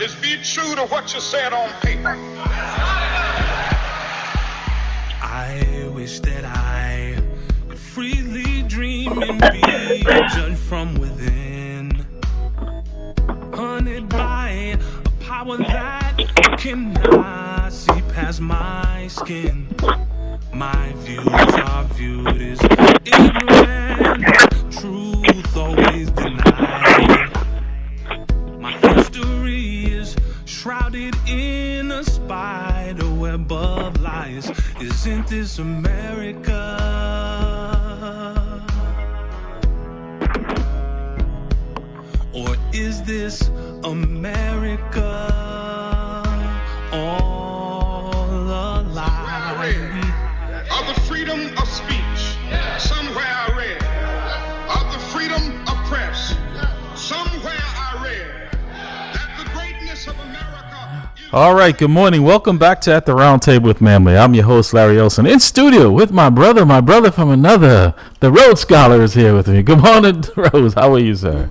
is be true to what you said on paper. I wish that I could freely dream and be judged from within, hunted by a power that cannot see past my skin. My views are viewed as ignorant, truth always denied. My history is shrouded in a spider web of lies. Isn't this America? Or is this America all a lie? Of the freedom of speech, somewhere I read. Of the freedom of press, somewhere I read that the greatness of America is... All right, good morning. Welcome back to At the Round Table with MAMLEO. I'm your host, Larry Olson, in studio with my brother from another. The Rhodes Scholar is here with me. Good morning, Rhodes. How are you, sir?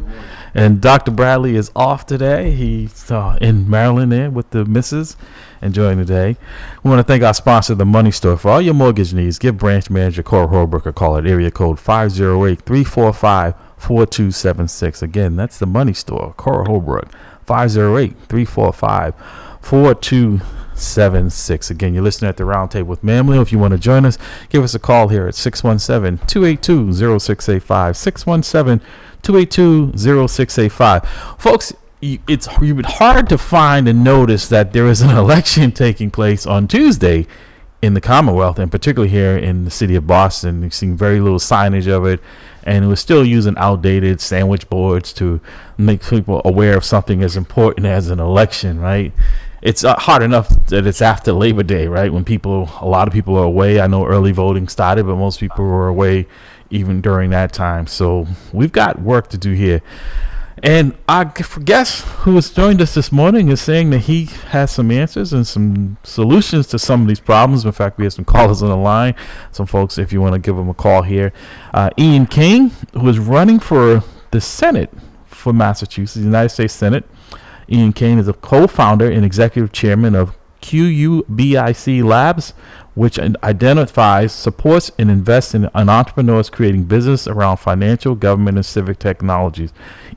And Dr. Bradley is off today. He's in Maryland there with the missus, enjoying the day. We want to thank our sponsor, The Money Store. For all your mortgage needs, give branch manager Cora Holbrook a call at area code 508-345-4276. Again, that's The Money Store, Cora Holbrook, 508-345-4276. Again, you're listening at the Round Table with MAMLEO. If you want to join us, give us a call here at 617-282-0685, 617-282-0685. Folks, it's hard to find and notice that there is an election taking place on Tuesday in the Commonwealth, and particularly here in the city of Boston. You've seen very little signage of it, and we're still using outdated sandwich boards to make people aware of something as important as an election, right? It's hard enough that it's after Labor Day, right? When a lot of people are away. I know early voting started, but most people were away even during that time. So we've got work to do here. And I guess who has joined us this morning is saying that he has some answers and some solutions to some of these problems. In fact, we have some callers on the line. Some folks, if you want to give them a call here. Ian King, who is running for the Senate for Massachusetts, the United States Senate. Ian King is a co-founder and executive chairman of QUBIC Labs, which identifies, supports, and invests in entrepreneurs creating business around financial, government, and civic technologies.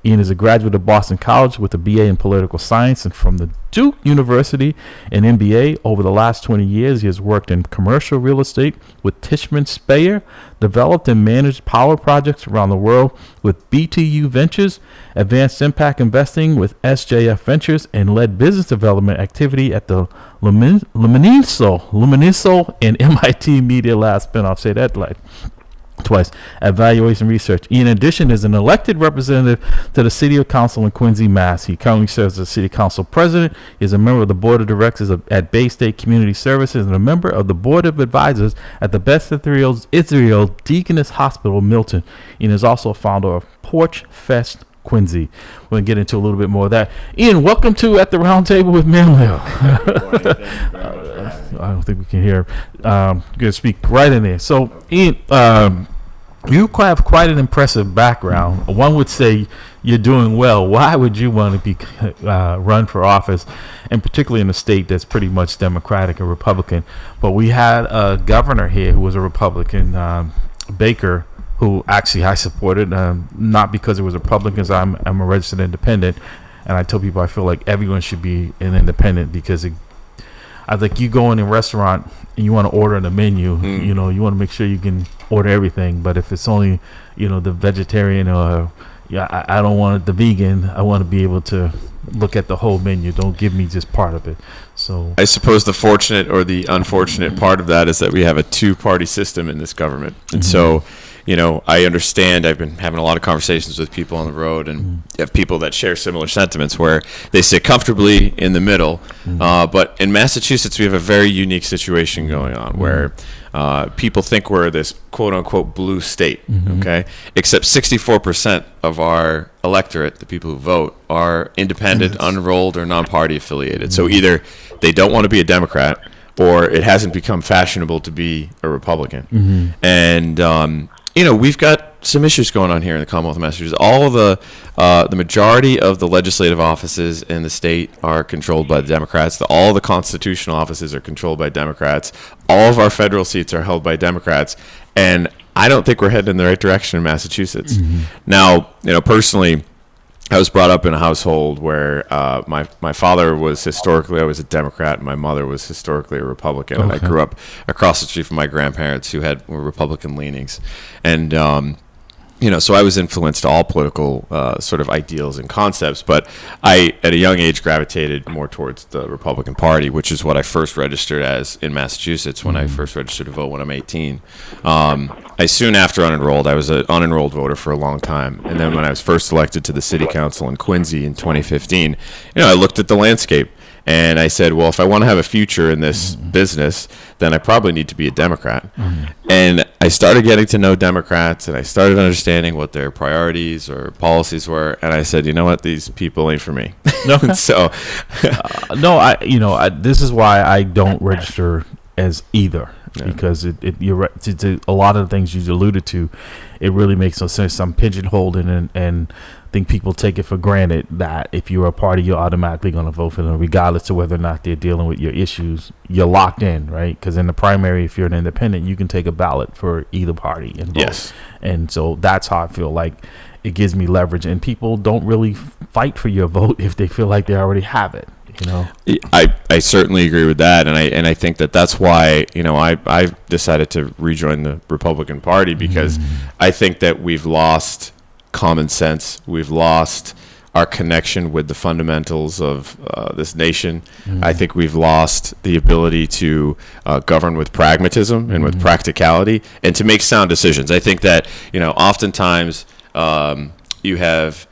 Ian is a graduate of Boston College with a BA in political science and from the Duke University, an MBA. Over the last 20 years, he has worked in commercial real estate with Tishman Speyer, developed and managed power projects around the world with BTU Ventures, advanced impact investing with SJF Ventures, and led business development activity at the Luminiso and MIT Media Lab spinoff. Say that like twice. Evaluation research. In addition, is an elected representative to the City Council in Quincy, Mass. He currently serves as City Council President. He is a member of the Board of Directors at Bay State Community Services and a member of the Board of Advisors at the Beth Israel Deaconess Hospital, Milton. Ian is also a founder of Porch Fest Quincy. We're going to get into a little bit more of that. Ian, welcome to At the Round Table with MAMLEO. I don't think we can hear. Going to speak right in there. So, Ian, you have quite an impressive background. One would say you're doing well. Why would you want to be run for office, and particularly in a state that's pretty much Democratic and Republican? But we had a governor here who was a Republican, Baker, who actually I supported, not because it was Republicans. I'm a registered independent, and I tell people I feel like everyone should be an independent because I think you go in a restaurant and you want to order on the menu, you know, you want to make sure you can order everything. But if it's only, you know, the vegetarian or I don't want the vegan, I want to be able to look at the whole menu. Don't give me just part of it. So I suppose the fortunate or the unfortunate part of that is that we have a two-party system in this government. And so, you know, I understand. I've been having a lot of conversations with people on the road, and you have people that share similar sentiments where they sit comfortably in the middle. But in Massachusetts, we have a very unique situation going on where people think we're this quote-unquote blue state, okay? Except 64% of our electorate, the people who vote, are independent, unenrolled, or non-party affiliated. So either they don't want to be a Democrat, or it hasn't become fashionable to be a Republican. And we've got some issues going on here in the Commonwealth of Massachusetts. All of the majority of the legislative offices in the state are controlled by the Democrats. All the constitutional offices are controlled by Democrats. All of our federal seats are held by Democrats, and I don't think we're heading in the right direction in Massachusetts. Now, personally, I was brought up in a household where my father was historically always a Democrat, and my mother was historically a Republican. And I grew up across the street from my grandparents who were Republican leanings. And, so I was influenced to all political sort of ideals and concepts, but I, at a young age, gravitated more towards the Republican Party, which is what I first registered as in Massachusetts when I first registered to vote when I'm 18. I soon after unenrolled. I was an unenrolled voter for a long time. And then when I was first elected to the city council in Quincy in 2015, I looked at the landscape and I said, well, if I want to have a future in this business, then I probably need to be a Democrat. And I started getting to know Democrats, and I started understanding what their priorities or policies were. And I said, you know what, these people ain't for me. So, this is why I don't register as either. Yeah. Because you're right, to a lot of the things you alluded to, it really makes no sense. I'm pigeonholed and I think people take it for granted that if you're a party, you're automatically going to vote for them, regardless of whether or not they're dealing with your issues. You're locked in, right? Because in the primary, if you're an independent, you can take a ballot for either party and vote. Yes. And so that's how I feel like it gives me leverage. And people don't really fight for your vote if they feel like they already have it. I certainly agree with that, and I think that's why I decided to rejoin the Republican Party, because I think that we've lost common sense, we've lost our connection with the fundamentals of this nation. I think we've lost the ability to govern with pragmatism and with practicality and to make sound decisions. I think that oftentimes you have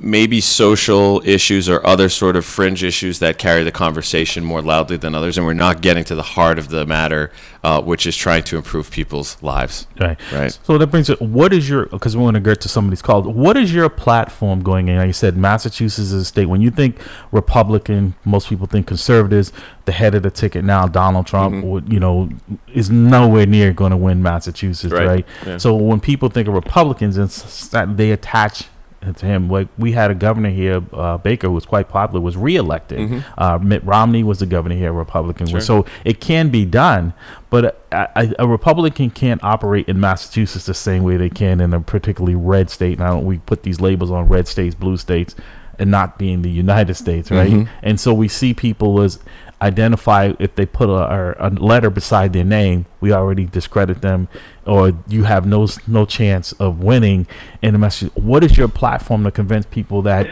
maybe social issues or other sort of fringe issues that carry the conversation more loudly than others, and we're not getting to the heart of the matter, which is trying to improve people's lives. Right. So that brings it. What is your? Because we want to get to some of these calls. What is your platform going in? Like you said, Massachusetts is a state. When you think Republican, most people think conservatives. The head of the ticket now, Donald Trump, is nowhere near going to win Massachusetts, right? Yeah. So when people think of Republicans, they attach to him. Like we had a governor here, Baker, who was quite popular, was reelected. Mitt Romney was the governor here, Republican. Sure. So it can be done, but a Republican can't operate in Massachusetts the same way they can in a particularly red state. Now we put these labels on red states, blue states, and not being the United States, right? And so we see people as identify, if they put a letter beside their name, we already discredit them, or you have no chance of winning in the message. What is your platform to convince people that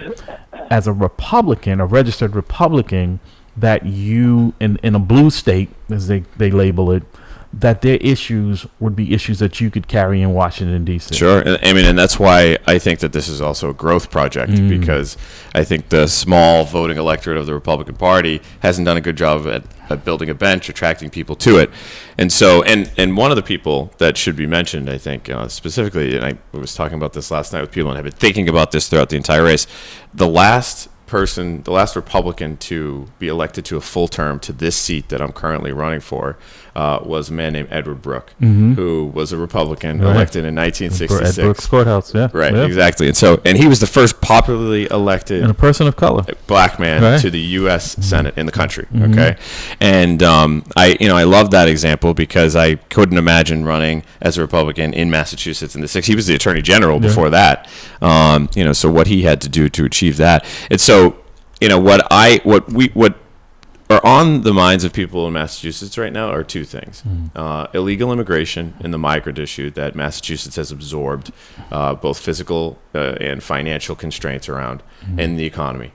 as a Republican, a registered Republican, that you in a blue state, as they label it, that their issues would be issues that you could carry in Washington, D.C.? Sure. And that's why I think that this is also a growth project, because I think the small voting electorate of the Republican Party hasn't done a good job at building a bench, attracting people to it. And so, and one of the people that should be mentioned, I think, specifically, and I was talking about this last night with people and I've been thinking about this throughout the entire race, the last Republican to be elected to a full term to this seat that I'm currently running for was a man named Edward Brooke, who was a Republican elected in 1966. At Brooks Courthouse, yeah. Right, exactly. And he was the first popularly elected and a person of color black man to the U.S. Senate in the country. Okay, and I love that example because I couldn't imagine running as a Republican in Massachusetts in the 60s. He was the Attorney General before that. So what he had to do to achieve that. And so, what are on the minds of people in Massachusetts right now are two things: illegal immigration and the migrant issue that Massachusetts has absorbed both physical and financial constraints around, and the economy.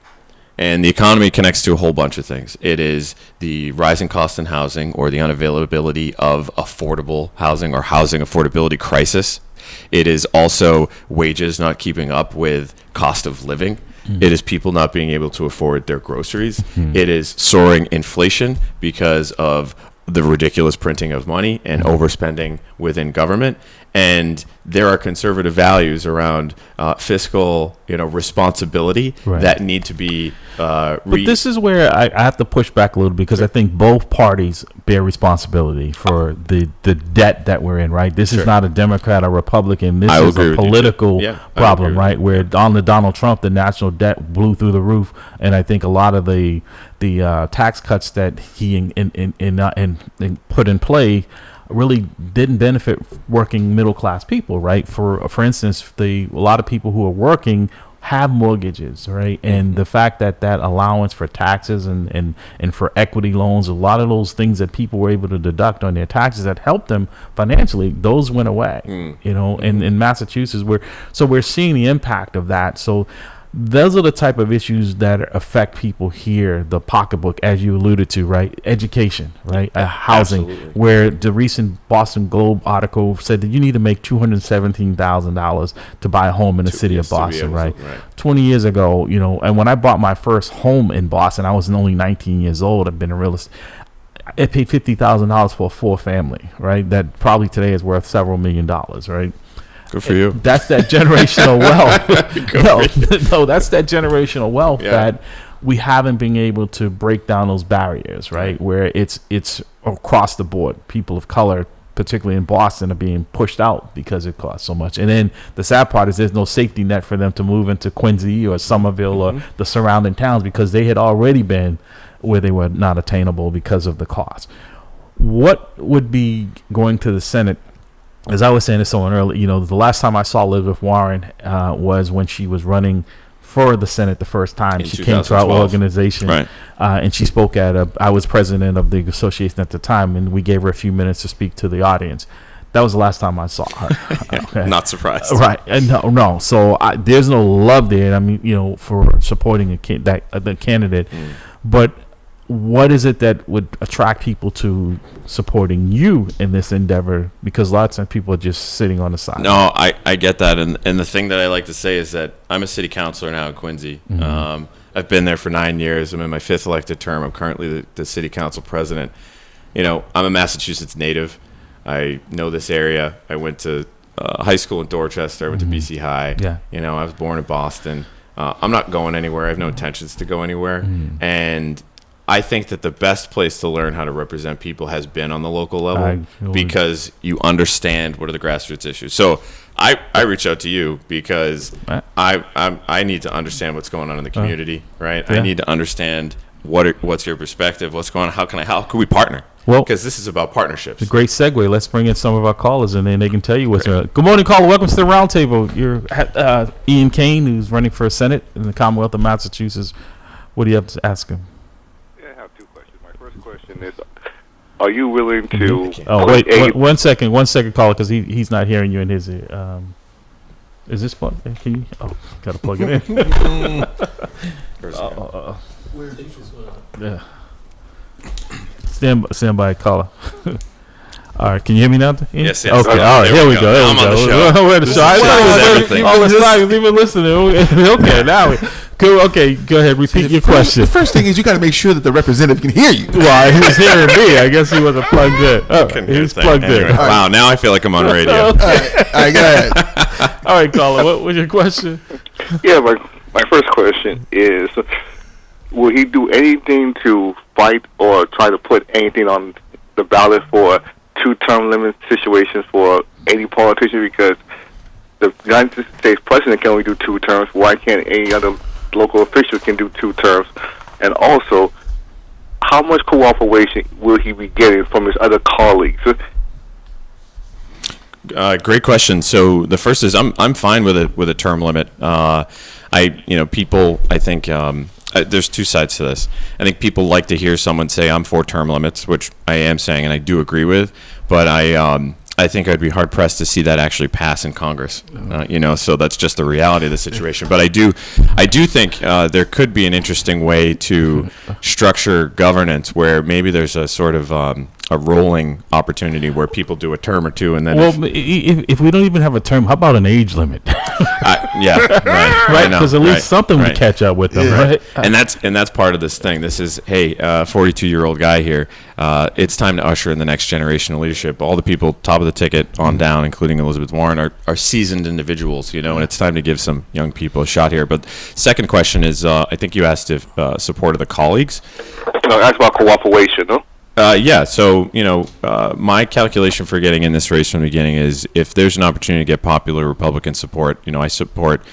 And the economy connects to a whole bunch of things. It is the rising cost in housing, or the unavailability of affordable housing, or housing affordability crisis. It is also wages not keeping up with cost of living. It is people not being able to afford their groceries. It is soaring inflation because of the ridiculous printing of money and overspending within government. And there are conservative values around fiscal, responsibility that need to be. But this is where I have to push back a little, because I think both parties bear responsibility for the debt that we're in. Right, this is not a Democrat or Republican. This is a political problem, right? Where under Donald Trump, the national debt blew through the roof, and I think a lot of the tax cuts that he put in play really didn't benefit working middle class people, right? For instance, a lot of people who are working have mortgages, right? And the fact that allowance for taxes and for equity loans, a lot of those things that people were able to deduct on their taxes that helped them financially, those went away. And in Massachusetts, we're seeing the impact of that. So those are the type of issues that affect people here. The pocketbook, as you alluded to, right? Education, right? Housing. Absolutely. Where the recent Boston Globe article said that you need to make $217,000 to buy a home in the city of Boston, right? 20 years ago, and when I bought my first home in Boston, I was only 19 years old. I've been a real estate. I paid $50,000 for a 4-family, right? That probably today is worth several $1 million, right? Good for you. That's that generational wealth. No, that's that generational wealth that we haven't been able to break down those barriers, right? Where it's across the board. People of color, particularly in Boston, are being pushed out because it costs so much. And then the sad part is there's no safety net for them to move into Quincy or Somerville or the surrounding towns, because they had already been where they were not attainable because of the cost. What would be going to the Senate? As I was saying to someone earlier, the last time I saw Elizabeth Warren was when she was running for the Senate the first time. She came to our organization, and she spoke I was president of the association at the time, and we gave her a few minutes to speak to the audience. That was the last time I saw her. Okay. Not surprised. Right. And no. So there's no love there. I mean, for supporting the candidate. But what is it that would attract people to supporting you in this endeavor? Because lots of people are just sitting on the side. No, I get that. And the thing that I like to say is that I'm a city councilor now in Quincy. I've been there for 9 years. I'm in my 5th elected term. I'm currently the city council president. I'm a Massachusetts native. I know this area. I went to high school in Dorchester. I went to BC High. I was born in Boston. I'm not going anywhere. I have no intentions to go anywhere. And I think that the best place to learn how to represent people has been on the local level, because you understand what are the grassroots issues. So I reach out to you because I need to understand what's going on in the community, right? I need to understand what's your perspective, what's going on, how can we partner? Well, because this is about partnerships. It's a great segue. Let's bring in some of our callers, and then they can tell you what's going on. Good morning, caller. Welcome to the roundtable. You're Ian Kane, who's running for Senate in the Commonwealth of Massachusetts. What do you have to ask him? Is, are you willing to? Oh wait, one second, caller, because he's not hearing you in his. Is this plug? Can you? Oh, gotta plug it in. Yeah. Stand by, caller. All right, can you hear me now? Yes. Okay, all right, here we go. I'm on the show. We're the show. I was even listening. Okay, now okay, go ahead. Repeat your question. The first thing is you got to make sure that the representative can hear you. Well, he was hearing me. I guess he wasn't plugged in. He was plugged in. Wow, now I feel like I'm on radio. All right, go ahead. All right, caller, what was your question? Yeah, my first question is, will he do anything to fight or try to put anything on the ballot for 2-term limit situations for any politician? Because the United States president can only do 2 terms. Why can't any other local official can do 2 terms? And also, how much cooperation will he be getting from his other colleagues? Great question. So the first is I'm fine with a term limit. People, I think there's 2 sides to this. I think people like to hear someone say I'm for term limits, which I am saying, and I do agree with. But I think I'd be hard pressed to see that actually pass in Congress. So that's just the reality of the situation. But I do think there could be an interesting way to structure governance where maybe there's a sort of a rolling opportunity where people do a term or two, and then Well, if we don't even have a term, how about an age limit? yeah, right, Right, because at least something would catch up with them, right? And that's part of this thing. This is, hey, 42-year-old guy here. It's time to usher in the next generation of leadership. All the people top of the ticket on down, including Elizabeth Warren, are seasoned individuals, and it's time to give some young people a shot here. But second question is, I think you asked if support of the colleagues. That's about cooperation, no? Yeah, so, my calculation for getting in this race from the beginning is if there's an opportunity to get popular Republican support, I support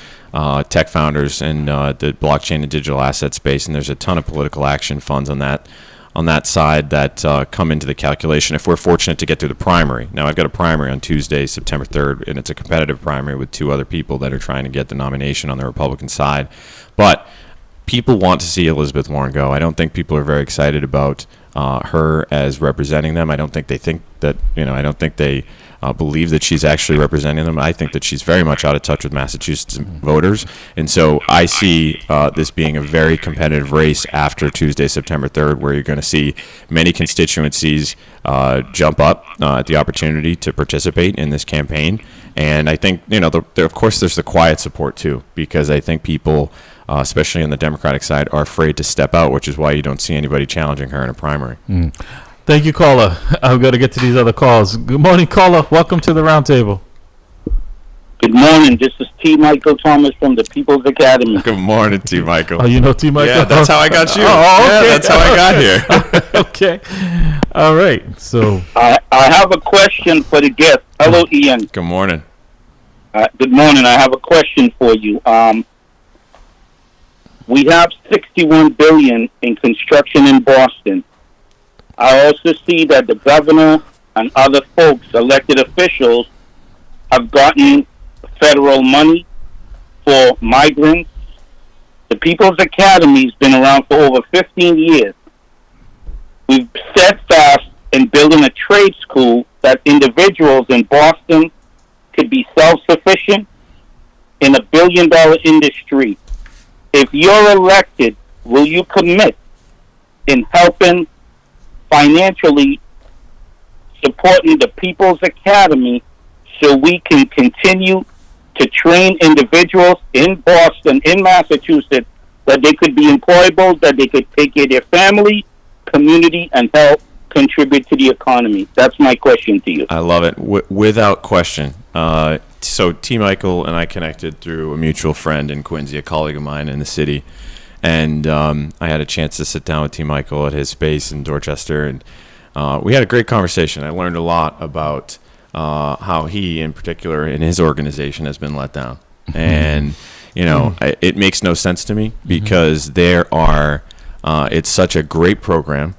tech founders and the blockchain and digital asset space, and there's a ton of political action funds on that side that come into the calculation if we're fortunate to get through the primary. Now, I've got a primary on Tuesday, September 3rd, and it's a competitive primary with two other people that are trying to get the nomination on the Republican side. But people want to see Elizabeth Warren go. I don't think people are very excited about her as representing them. I don't think they think that, I don't think they believe that she's actually representing them. I think that she's very much out of touch with Massachusetts voters. And so I see this being a very competitive race after Tuesday, September 3rd, where you're going to see many constituencies jump up at the opportunity to participate in this campaign. And I think, of course, there's the quiet support too, because I think people, especially on the Democratic side, are afraid to step out, which is why you don't see anybody challenging her in a primary. Thank you, caller. I've got to get to these other calls. Good morning, caller. Welcome to the roundtable. Good morning. This is T. Michael Thomas from the People's Academy. Good morning, T. Michael. Oh, you know T. Michael? Yeah, that's how I got you. Oh, okay. Yeah, that's how I got here. Okay. All right. So I have a question for the guest. Hello, Ian. Good morning. Good morning. I have a question for you. We have $61 billion in construction in Boston. I also see that the governor and other folks, elected officials, have gotten federal money for migrants. The People's Academy has been around for over 15 years. We've steadfast in building a trade school that individuals in Boston could be self-sufficient in a billion-dollar industry. If you're elected, will you commit in helping financially supporting the People's Academy so we can continue to train individuals in Boston, in Massachusetts, that they could be employable, that they could take care of their family, community, and help contribute to the economy? That's my question to you. I love it. Without question. So T. Michael and I connected through a mutual friend in Quincy, a colleague of mine in the city. And I had a chance to sit down with T. Michael at his space in Dorchester. And we had a great conversation. I learned a lot about how he, in particular, in his organization, has been let down. And, it makes no sense to me because it's such a great program.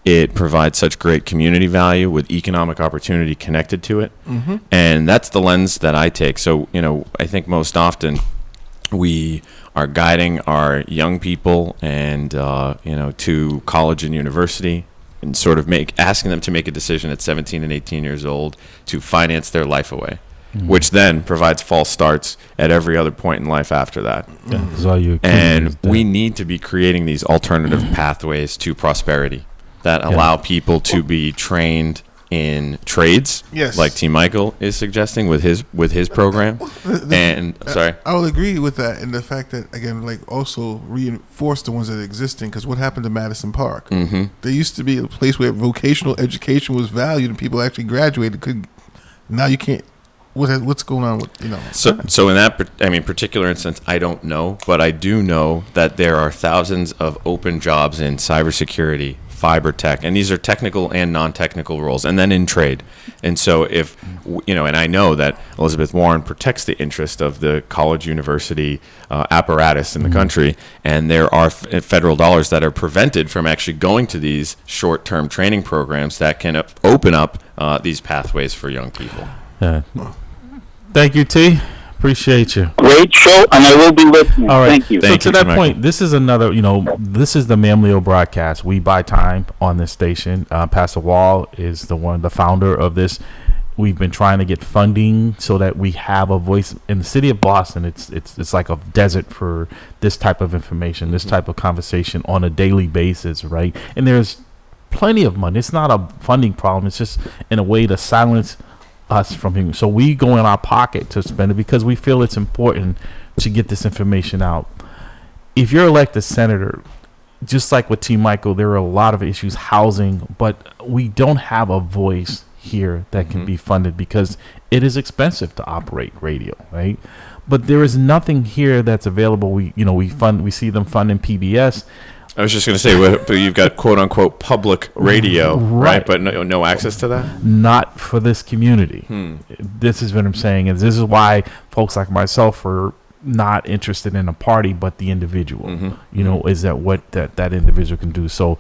It provides such great community value with economic opportunity connected to it. And that's the lens that I take. So, I think most often we are guiding our young people and, to college and university and sort of asking them to make a decision at 17 and 18 years old to finance their life away, which then provides false starts at every other point in life after that. And we need to be creating these alternative pathways to prosperity that allow people to be trained in trades, like T. Michael is suggesting with his program. I will agree with that, and the fact that, again, also reinforce the ones that are existing. Because what happened to Madison Park? There used to be a place where vocational education was valued, and people actually graduated. Now you can't. What's going on with So in that particular instance, I don't know, but I do know that there are thousands of open jobs in cybersecurity, fiber tech, and these are technical and non-technical roles, and then in trade. And so if and I know that Elizabeth Warren protects the interest of the college university apparatus in the country, and there are federal dollars that are prevented from actually going to these short-term training programs that can open up these pathways for young people. Thank you, T. Appreciate you. Great show, and I will be listening. All right. Thank you. So to that point, this is another, this is the MAMLEO broadcast. We buy time on this station. Pastor Wall is the founder of this. We've been trying to get funding so that we have a voice in the city of Boston. It's like a desert for this type of information, this type of conversation on a daily basis, right? And there's plenty of money. It's not a funding problem. It's just in a way to silence us from him. So we go in our pocket to spend it because we feel it's important to get this information out. If you're elected senator, just like with T. Michael, there are a lot of issues, housing, but we don't have a voice here that can be funded because it is expensive to operate radio, right? But there is nothing here that's available. We see them funding PBS. I was just going to say, but you've got quote unquote public radio, right? But no access to that? Not for this community. This is what I'm saying. And this is why folks like myself are not interested in a party, but the individual, is that what that individual can do. So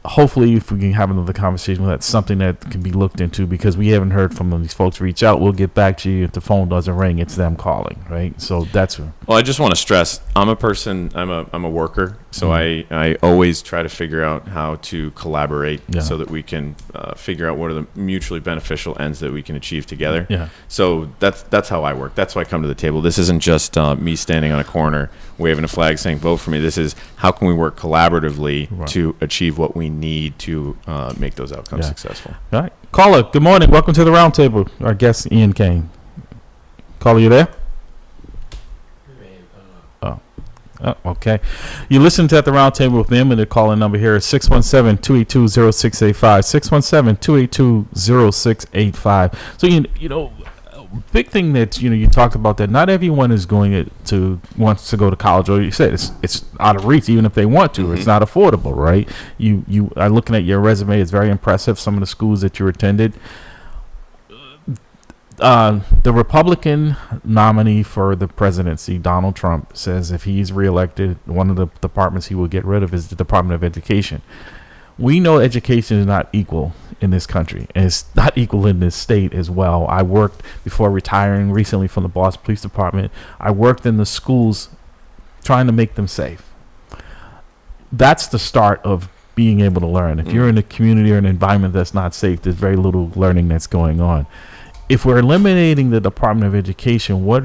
hopefully if we can have another conversation, that's something that can be looked into, because we haven't heard from them. These folks reach out. We'll get back to you. If the phone doesn't ring, it's them calling, right? So that's well, I just want to stress, I'm a person, I'm a worker, so I always try to figure out how to collaborate so that we can figure out what are the mutually beneficial ends that we can achieve together. So that's how I work. That's why I come to the table. This isn't just me standing on a corner waving a flag saying vote for me. This is how can we work collaboratively to achieve what we need to make those outcomes successful. All right. Caller, good morning. Welcome to the roundtable. Our guest, Ian Kane. Caller, you there? Oh, okay. You listen to At the Roundtable with them, and their calling number here is 617-282-0685. 617-282-0685. So, big thing that you talked about, that not everyone is wants to go to college, or you said it's out of reach even if they want to. It's not affordable, right? You are looking at your resume. It's very impressive, some of the schools that you attended. The Republican nominee for the presidency, Donald Trump, says if he's reelected, one of the departments he will get rid of is the Department of Education. We know education is not equal in this country, and it's not equal in this state as well. I worked, before retiring recently from the Boston Police Department, I worked in the schools trying to make them safe. That's the start of being able to learn. If you're in a community or an environment that's not safe, there's very little learning that's going on. If we're eliminating the Department of Education, what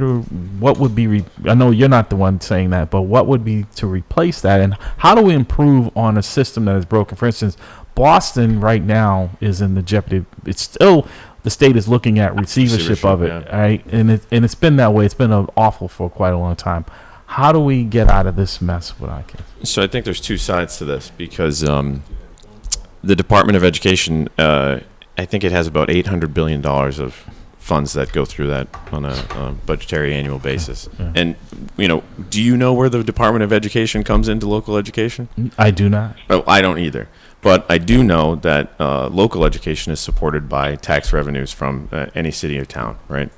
would be? I know you're not the one saying that, but what would be to replace that, and how do we improve on a system that is broken? For instance, Boston right now is in the jeopardy. It's still, the state is looking at receivership of it, right? And it's been that way. It's been awful for quite a long time. How do we get out of this mess with our kids? So I think there's two sides to this, because the Department of Education, I think it has about $800 billion of funds that go through that on a budgetary annual basis. And, do you know where the Department of Education comes into local education? I do not. Oh, I don't either. But I do know that local education is supported by tax revenues from any city or town, right?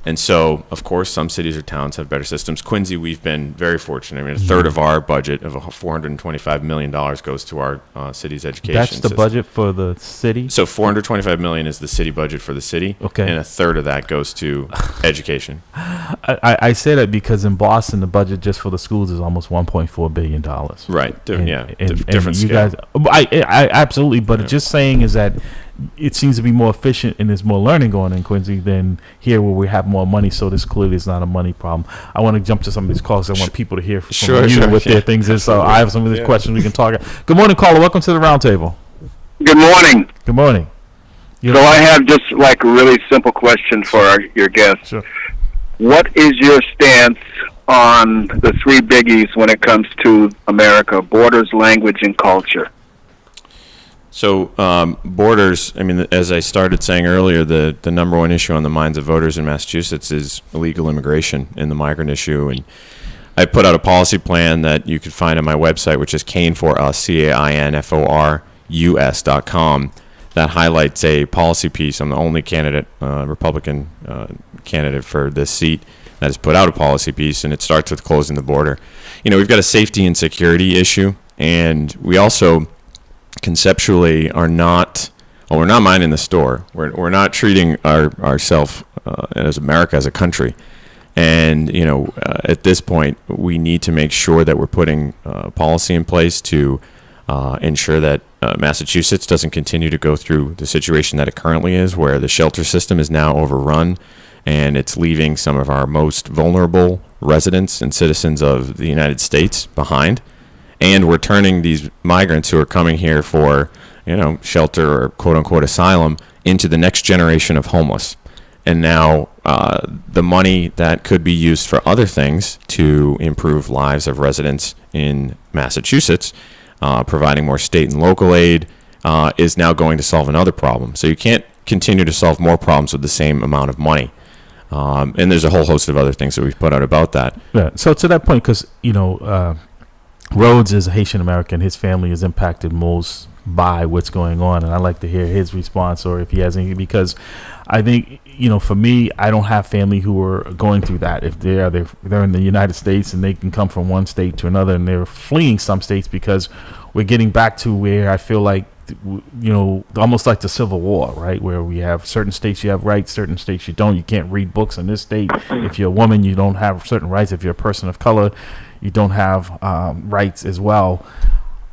And so, of course, some cities or towns have better systems. Quincy, we've been very fortunate. I mean, a third of our budget of $425 million goes to our city's education That's the system. budget for the city? So $425 million is the city budget for the city, okay, and a third of that goes to education. I say that because in Boston, the budget just for the schools is almost $1.4 billion. Right. Different and you scale. Guys, I absolutely, but just saying is that it seems to be more efficient and there's more learning going in Quincy than here where we have more money. So this clearly is not a money problem. I want to jump to some of these calls. I want people to hear from you what their things is. So I have some of these questions we can talk about. Good morning, caller. Welcome to the roundtable. Good morning. Good morning. So I have just like a really simple question for your guest. Sure. What is your stance on the three biggies when it comes to America: borders, language, and culture? So borders, I mean, as I started saying earlier, the number one issue on the minds of voters in Massachusetts is illegal immigration and the migrant issue. And I put out a policy plan that you could find on my website, which is CAINFORUS, CAINFORUS.com, that highlights a policy piece. I'm the only candidate, Republican candidate for this seat that has put out a policy piece, and it starts with closing the border. We've got a safety and security issue, and we also conceptually we're not minding the store. We're not treating ourselves as America as a country. And, at this point, we need to make sure that we're putting policy in place to ensure that Massachusetts doesn't continue to go through the situation that it currently is, where the shelter system is now overrun and it's leaving some of our most vulnerable residents and citizens of the United States behind. and we're turning these migrants who are coming here for, shelter or quote unquote asylum into the next generation of homeless. And now the money that could be used for other things to improve lives of residents in Massachusetts, providing more state and local aid, is now going to solve another problem. So you can't continue to solve more problems with the same amount of money. And there's a whole host of other things that we've put out about that. Yeah. So to that point, because, Rhodes is a Haitian American, his family is impacted most by what's going on. And I'd like to hear his response, or if he has any, because I think, for me, I don't have family who are going through that. If they're in the United States and they can come from one state to another, and they're fleeing some states because we're getting back to where I feel like, almost like the Civil War, right? Where we have certain states you have rights, certain states you don't. You can't read books in this state. If you're a woman, you don't have certain rights. If you're a person of color, you don't have rights as well.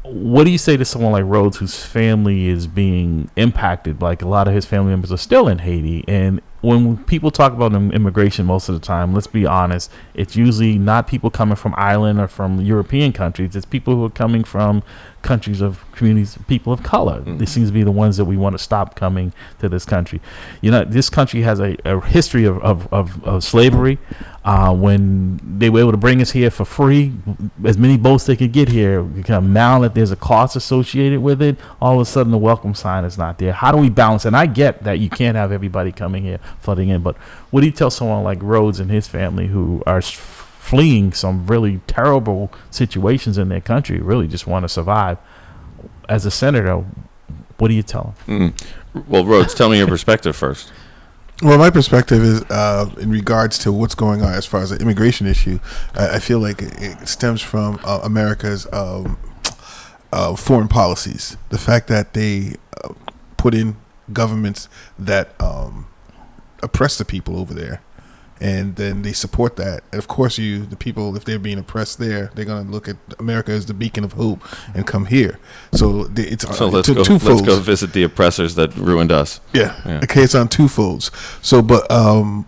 What do you say to someone like Rhodes, whose family is being impacted? Like, a lot of his family members are still in Haiti, and when people talk about immigration, most of the time, let's be honest, it's usually not people coming from Ireland or from European countries. It's people who are coming from countries of communities, people of color. This seems to be the ones that we want to stop coming to this country. This country has a history of slavery. When they were able to bring us here for free, as many boats they could get here, now that there's a cost associated with it, all of a sudden the welcome sign is not there. How do we balance? And I get that you can't have everybody coming here flooding in, but what do you tell someone like Rhodes and his family who are fleeing some really terrible situations in their country, really just want to survive? As a senator, what do you tell them? Well, Rhodes, tell me your perspective first. Well, my perspective is in regards to what's going on as far as the immigration issue. I feel like it stems from America's foreign policies. The fact that they put in governments that oppress the people over there, and then they support that. And of course, the people, if they're being oppressed there, they're going to look at America as the beacon of hope and come here. So it's let's go visit the oppressors that ruined us. Yeah. Okay, it's on two folds. So, but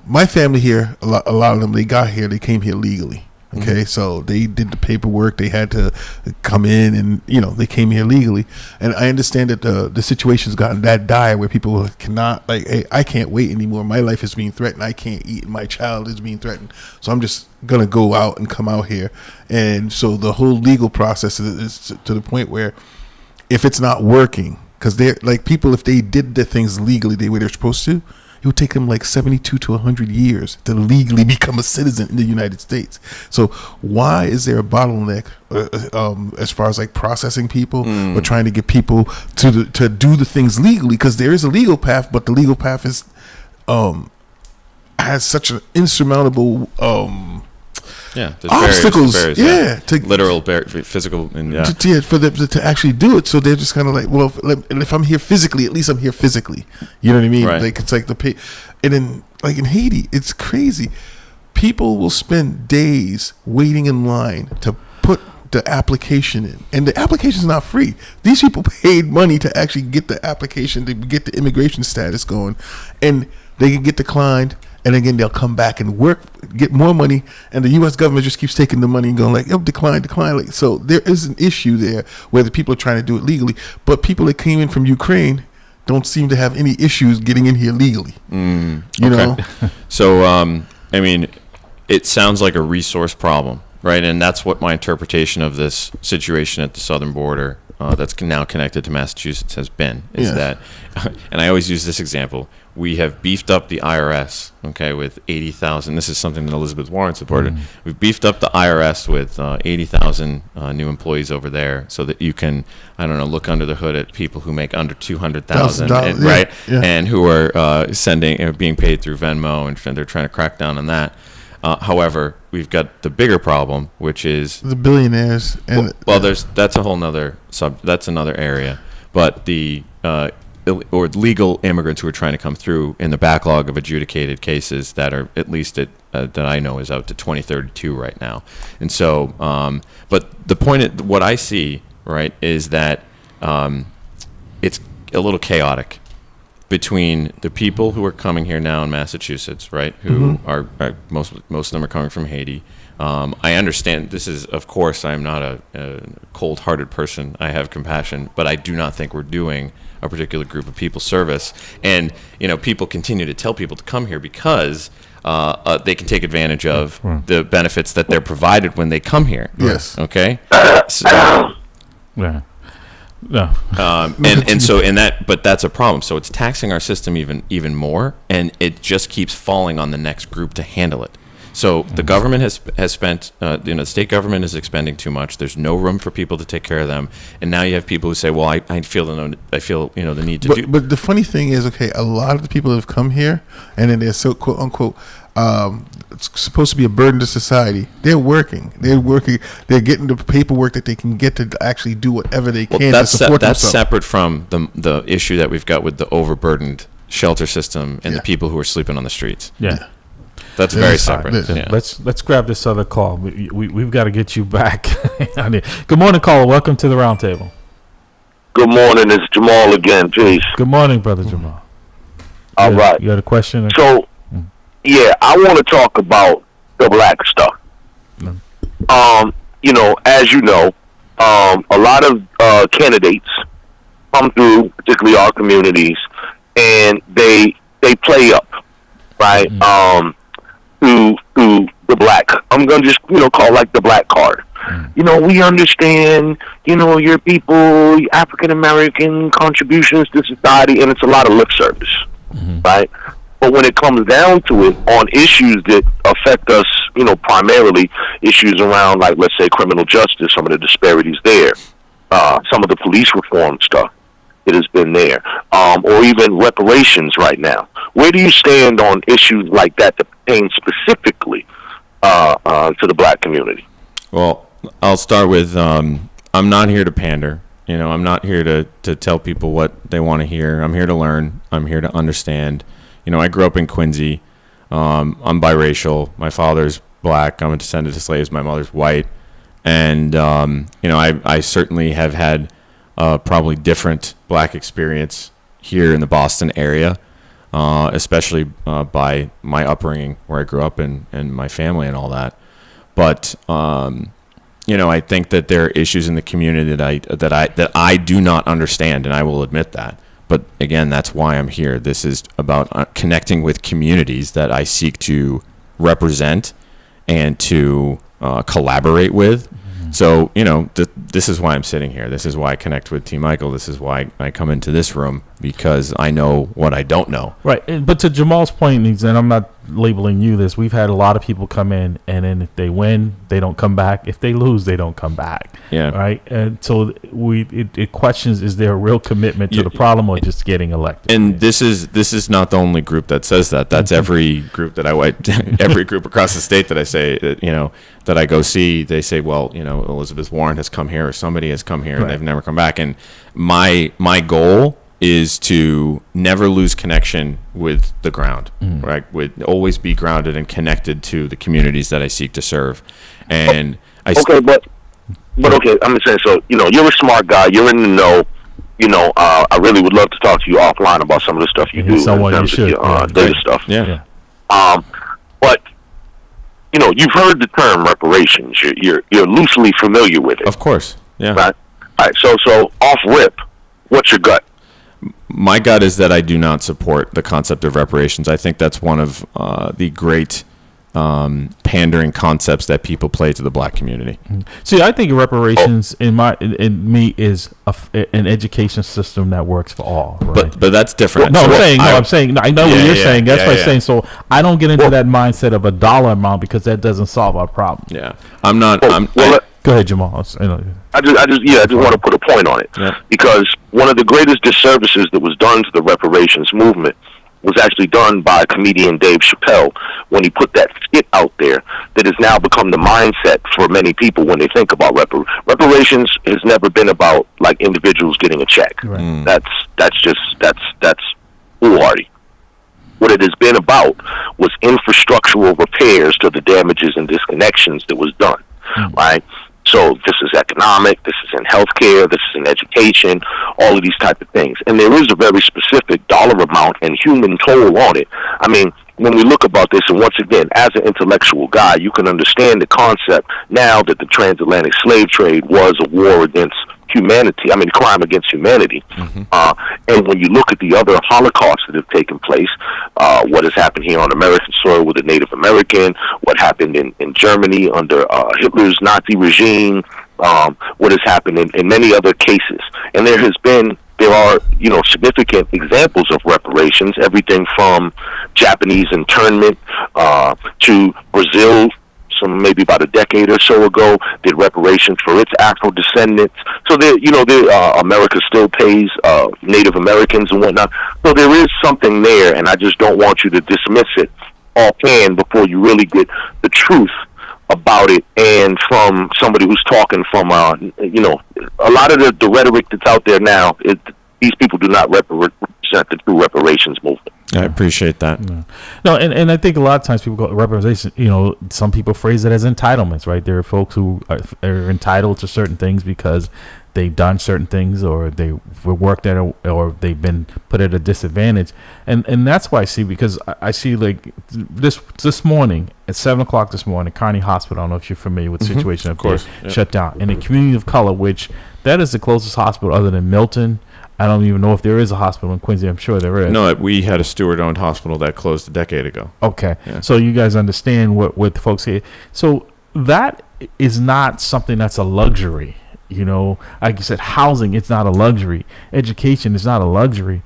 my family here, a lot of them, they got here, they came here legally. Okay, so they did the paperwork. They had to come in, and they came here legally. And I understand that the situation's gotten that dire where people cannot, hey, I can't wait anymore. My life is being threatened. I can't eat. My child is being threatened. So I'm just gonna go out and come out here. And so the whole legal process is to the point where if it's not working, because they're like people, if they did the things legally the way they're supposed to, it would take them like 72 to 100 years to legally become a citizen in the United States. So why is there a bottleneck as far as like processing people or trying to get people to do the things legally? Because there is a legal path, but the legal path is has such an insurmountable obstacles. Literal, physical, and for them to actually do it. So they're just kind of like, well, if I'm here physically, at least I'm here physically. You know what I mean? Right. Like it's like and then like in Haiti, it's crazy. People will spend days waiting in line to put the application in, and the application is not free. These people paid money to actually get the application, to get the immigration status going, and they can get declined. And again, they'll come back and work, get more money, and the U.S. government just keeps taking the money and going like, decline. Like, so there is an issue there where the people are trying to do it legally, but people that came in from Ukraine don't seem to have any issues getting in here legally. You know? So, I mean, it sounds like a resource problem, right? And that's what my interpretation of this situation at the southern border that's now connected to Massachusetts has been, is that, and I always use this example, we have beefed up the IRS, okay, with 80,000. This is something that Elizabeth Warren supported. We've beefed up the IRS with 80,000 new employees over there, so that you can, look under the hood at people who make under 200,000, right? Yeah. And who are being paid through Venmo, and they're trying to crack down on that. However, we've got the bigger problem, which is the billionaires. And that's a whole nother that's another area. But the or legal immigrants who are trying to come through in the backlog of adjudicated cases that are at least that I know is out to 2032 right now. And so, but the point, what I see, right, is that it's a little chaotic between the people who are coming here now in Massachusetts, right, who are most of them are coming from Haiti, I understand this is, of course, I'm not a cold-hearted person. I have compassion, but I do not think we're doing a particular group of people service. And, people continue to tell people to come here because they can take advantage of the benefits that they're provided when they come here. Yes. Okay? Yeah. No. But that's a problem. So it's taxing our system even more, and it just keeps falling on the next group to handle it. So the government has spent, the state government is expending too much. There's no room for people to take care of them, and now you have people who say, "Well, I feel the need to do." But the funny thing is, okay, a lot of the people that have come here, and then they're so quote unquote. It's supposed to be a burden to society. They're working. They're getting the paperwork that they can get to actually do whatever they can to support that's themselves. separate from the issue that we've got with the overburdened shelter system and the people who are sleeping on the streets. Yeah. That's very separate. Yeah. Let's grab this other call. We've got to get you back. Good morning, caller. Welcome to the roundtable. Good morning. It's Jamal again. Peace. Good morning, brother Jamal. All right. You got a question? So, I want to talk about the black stuff. As you know, a lot of candidates come through, particularly our communities, and they play up, right? To the black. I'm gonna just call like the black card. We understand, your people, African American contributions to society, and it's a lot of lip service, right? But when it comes down to it, on issues that affect us, primarily issues around, like, let's say, criminal justice, some of the disparities there, some of the police reform stuff that has been there, or even reparations right now. Where do you stand on issues like that pertain specifically to the black community? Well, I'll start with I'm not here to pander. I'm not here to tell people what they want to hear. I'm here to learn. I'm here to understand. I grew up in Quincy. I'm biracial. My father's black. I'm a descendant of slaves. My mother's white. And, I certainly have had probably different black experience here in the Boston area, especially by my upbringing where I grew up and my family and all that. But, I think that there are issues in the community that I do not understand, and I will admit that. But again, that's why I'm here. This is about connecting with communities that I seek to represent and to collaborate with. So, this is why I'm sitting here. This is why I connect with T. Michael. This is why I come into this room, because I know what I don't know. Right. But to Jamal's point, and I'm not labeling you this, we've had a lot of people come in, and then if they win, they don't come back. If they lose, they don't come back. Yeah. Right. And so it questions, is there a real commitment to the problem or just getting elected? And this is not the only group that says that. That's every group that every group across the state that I say that I go see. They say, well, Elizabeth Warren has come here, or somebody has come here, and they've never come back. And my goal is to never lose connection with the ground, right? Would always be grounded and connected to the communities that I seek to serve. And but okay, I'm saying, so you're a smart guy, you're in the know. I really would love to talk to you offline about some of the stuff you do in terms of your data stuff. Yeah. But you've heard the term reparations. You're loosely familiar with it. Of course. Yeah. Right. All right. So off rip, what's your gut? My gut is that I do not support the concept of reparations. I think that's one of the great pandering concepts that people play to the black community. See, I think reparations in me is an education system that works for all. Right? But that's different. I'm saying I know what you're saying. That's what I'm saying. So I don't get into that mindset of a dollar amount, because that doesn't solve our problem. Yeah, I'm not. Go ahead, Jamal. I just want to put a point on it, because one of the greatest disservices that was done to the reparations movement was actually done by comedian Dave Chappelle when he put that skit out there that has now become the mindset for many people when they think about reparations. Has never been about like individuals getting a check. Right. That's foolhardy. What it has been about was infrastructural repairs to the damages and disconnections that was done, right? So this is economic, this is in healthcare, this is in education, all of these type of things. And there is a very specific dollar amount and human toll on it. I mean, when we look about this, and once again, as an intellectual guy, you can understand the concept now that the transatlantic slave trade was a war against humanity. I mean, crime against humanity. And when you look at the other Holocausts that have taken place, what has happened here on American soil with the Native American, what happened in Germany under Hitler's Nazi regime, what has happened in many other cases. And there are, significant examples of reparations, everything from Japanese internment to Brazil, maybe about a decade or so ago, did reparations for its Afro descendants. So America still pays Native Americans and whatnot. So there is something there, and I just don't want you to dismiss it offhand before you really get the truth about it, and from somebody who's talking from a lot of the rhetoric that's out there now. These people do not represent the true reparations movement. I appreciate that. No, and I think a lot of times people call it reparations. Some people phrase it as entitlements, right? There are folks who are entitled to certain things because they've done certain things, or they were worked at, or they've been put at a disadvantage, and that's why I see, because I see like this morning at 7:00 this morning, Kearney Hospital. I don't know if you're familiar with the situation up there, shut down, in a community of color, which that is the closest hospital other than Milton. I don't even know if there is a hospital in Quincy. I'm sure there is. No, we had a Stewart-owned hospital that closed a decade ago. Okay, so you guys understand what the folks here. So that is not something that's a luxury. Like you said, housing, it's not a luxury. Education is not a luxury.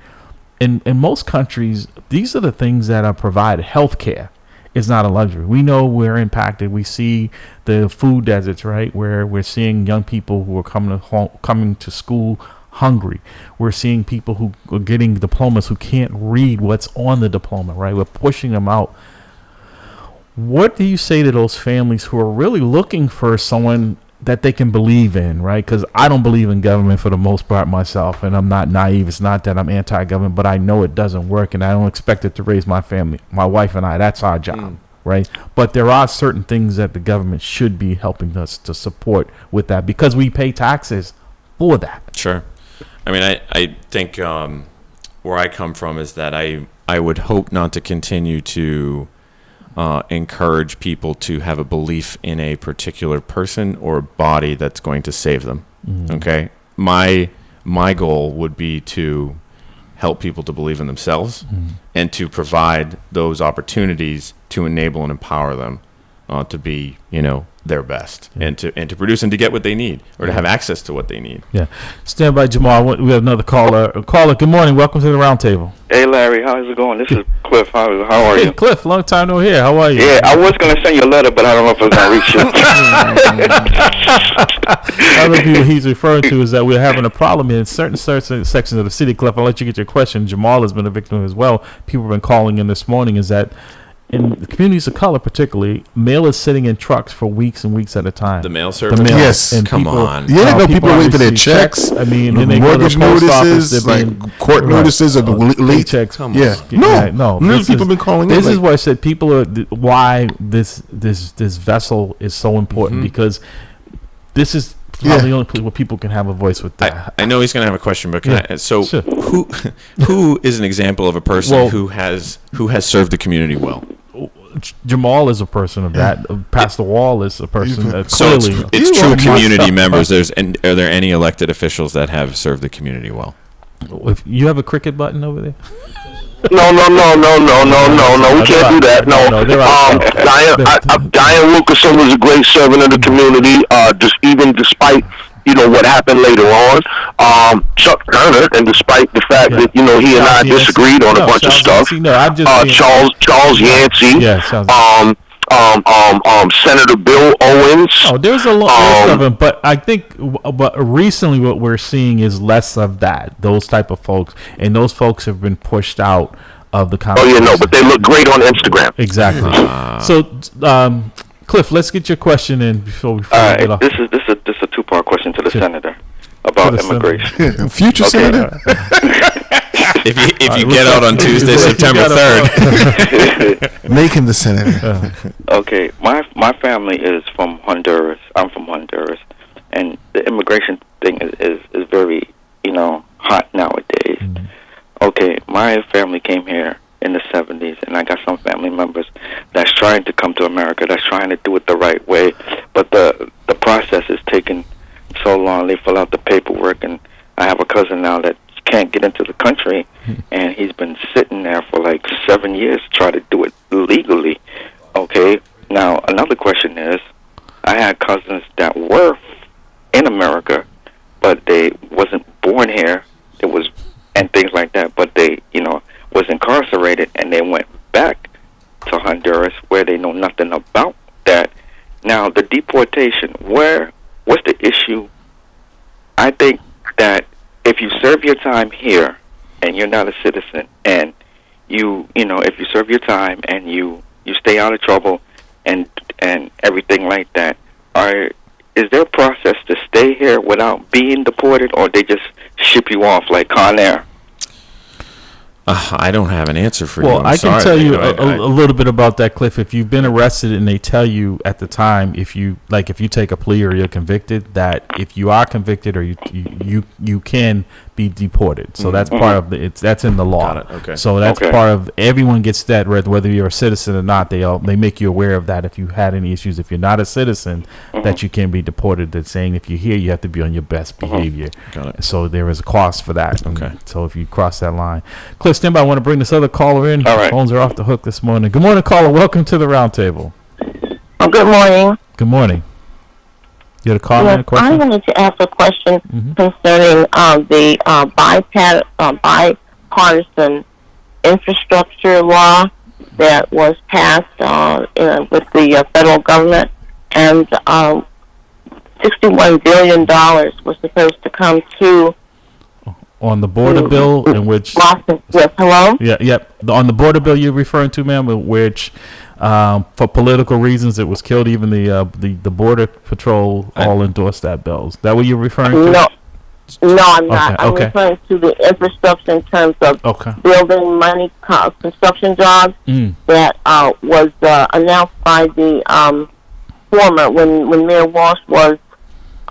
In most countries, these are the things that are provided. Healthcare is not a luxury. We know we're impacted. We see the food deserts, right, where we're seeing young people who are coming to school hungry. We're seeing people who are getting diplomas who can't read what's on the diploma, right? We're pushing them out. What do you say to those families who are really looking for someone that they can believe in, right? Because I don't believe in government for the most part myself, and I'm not naive. It's not that I'm anti-government, but I know it doesn't work, and I don't expect it to raise my family, my wife and I. That's our job, right? But there are certain things that the government should be helping us to support with that, because we pay taxes for that. Sure. I mean, I think where I come from is that I would hope not to continue to encourage people to have a belief in a particular person or body that's going to save them. Okay, my goal would be to help people to believe in themselves and to provide those opportunities to enable and empower them to be their best and to produce and to get what they need, or to have access to what they need. Stand by, Jamal. We have another caller. Good morning. Welcome to the roundtable. Hey, Larry, how's it going? This is Cliff. How are you? Hey, Cliff, long time no hear. How are you? Yeah, I was going to send you a letter, but I don't know if it's going to reach you. Other people he's referring to is that we're having a problem in certain sections of the city. Cliff, I'll let you get your question. Jamal has been a victim as well. People have been calling in this morning, is that in the communities of color, particularly, mail is sitting in trucks for weeks and weeks at a time. The mail service? Yes. And Come people, on. Yeah, no, people are waiting for their checks. I mean, then they go to the mortgage post office, notices, they're like being- court notices of late checks. No, This people is- have been calling This in. is why I said people are why this vessel is so important, because this is probably the only place where people can have a voice with that. I know he's going to have a question, but Sure. who is an example of a person who has served the community well? Jamal is a person of that. Pastor Wall is a person that So clearly it's true community members. And are there any elected officials that have served the community well? If you have a cricket button over there. No. We can't do that. No. Diane Wilkerson was a great servant of the community. Even despite what happened later on. Chuck Turner, and despite the fact that he and I disagreed on a bunch of stuff. Charles Yancey. Senator Bill Owens. Oh, there's a lot of them, but I think, but recently what we're seeing is less of that. Those type of folks, and those folks have been pushed out of the conversation. But they look great on Instagram. Exactly. So, Cliff, let's get your question in before we get off. This is a two-part question to the senator about immigration. Future senator. If you get out on Tuesday, September 3rd. Make him the senator. Okay, my family is from Honduras. I'm from Honduras, and the immigration thing is very hot nowadays. Okay, my family came here in in the 70s, and I got some family members that's trying to come to America, that's trying to do it the right way, but the process is taking so long. They fill out the paperwork, and I have a cousin now that can't get into the country, and he's been sitting there for like 7 years to try to do it legally. Okay, now another question is, I had cousins that were in America, but they wasn't born here. It was, and things like that, but they, was incarcerated, and they went back to Honduras where they know nothing about that. Now, the deportation, what's the issue? I think that if you serve your time here and you're not a citizen, and if you serve your time and you stay out of trouble and everything like that, is there a process to stay here without being deported, or they just ship you off like Con Air? I don't have an answer for well, you. I can tell you a little bit about that, Cliff. If you've been arrested and they tell you at the time, if you take a plea or you're convicted, that if you are convicted or you can be deported. So that's part of that's in the law. Got it. Okay. So that's part of, everyone gets that, whether you're a citizen or not. They make you aware of that if you had any issues. If you're not a citizen, that you can be deported. That's saying if you're here, you have to be on your best behavior. Got it. So there is a cost for that. Okay. So if you cross that line, Cliff, stand by. I want to bring this other caller in. All right. Phones are off the hook this morning. Good morning, caller. Welcome to the roundtable. Good morning. Good morning. You had a comment, a question? I wanted to ask a question concerning the bipartisan infrastructure law that was passed with the federal government, and $61 billion was supposed to come to on the border bill, in which Boston. Yes, hello. On the border bill you're referring to, ma'am, which for political reasons it was killed. Even the border patrol all endorsed that bill. Is that what you're referring to? No, I'm not. I'm Okay. referring to the infrastructure in terms of building money, construction jobs that was announced by the former, when Mayor Walsh was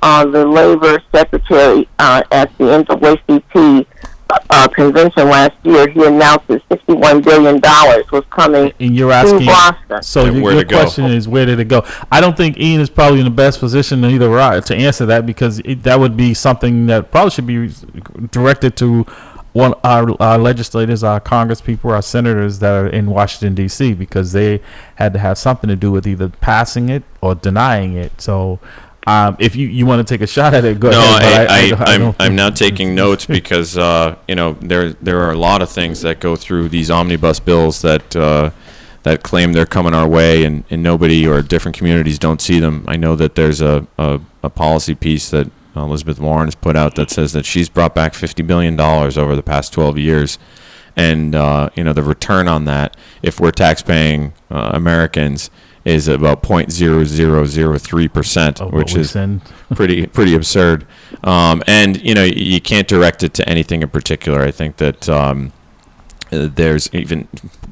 the labor secretary at the NAACP convention last year. He announced that $61 billion was coming and you're asking, to Boston. So your question is, where did it go? I don't think Ian is probably in the best position to answer that, because that would be something that probably should be directed to one our legislators, our Congress people, our senators that are in Washington, D.C., because they had to have something to do with either passing it or denying it. So if you want to take a shot at it, go ahead. I'm now taking notes because there are a lot of things that go through these omnibus bills that claim they're coming our way, and nobody or different communities don't see them. I know that there's a policy piece that Elizabeth Warren has put out that says that she's brought back $50 billion over the past 12 years. And, the return on that, if we're taxpaying Americans, is about 0.0003%, which is pretty absurd. And you can't direct it to anything in particular. I think that there's even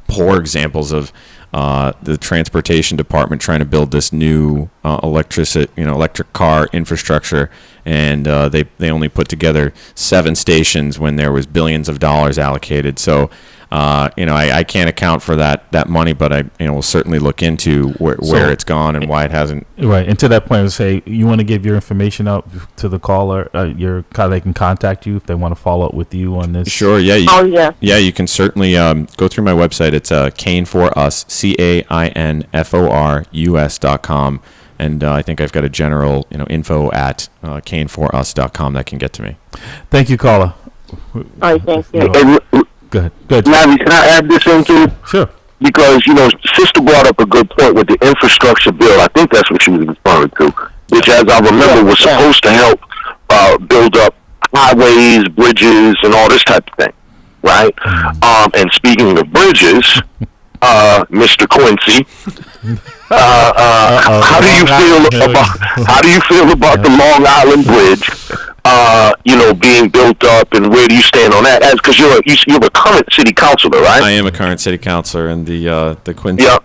poor examples of the transportation department trying to build this new electric car infrastructure, and they only put together 7 stations when there was billions of dollars allocated. So I can't account for that money, but I will certainly look into where it's gone and why it hasn't. Right, and to that point, I would say, you want to give your information out to the caller, they can contact you if they want to follow up with you on this. Sure, yeah. You can certainly go through my website. It's Cain4Us, CAINFORUS.com, and I think I've got a general info at Cain4Us.com that can get to me. Thank you, caller. All right, thank you. Go ahead. Larry, can I add this into? Sure. Because, Sister brought up a good point with the infrastructure bill. I think that's what she was referring to, which, as I remember, was supposed to help build up highways, bridges, and all this type of thing, right? And speaking of bridges, Mr. Quincy, how do you feel about the Long Island Bridge? Being built up, and where do you stand on that? Because you're a current city councilor, right? I am a current city councilor, and the Quincy. Yeah.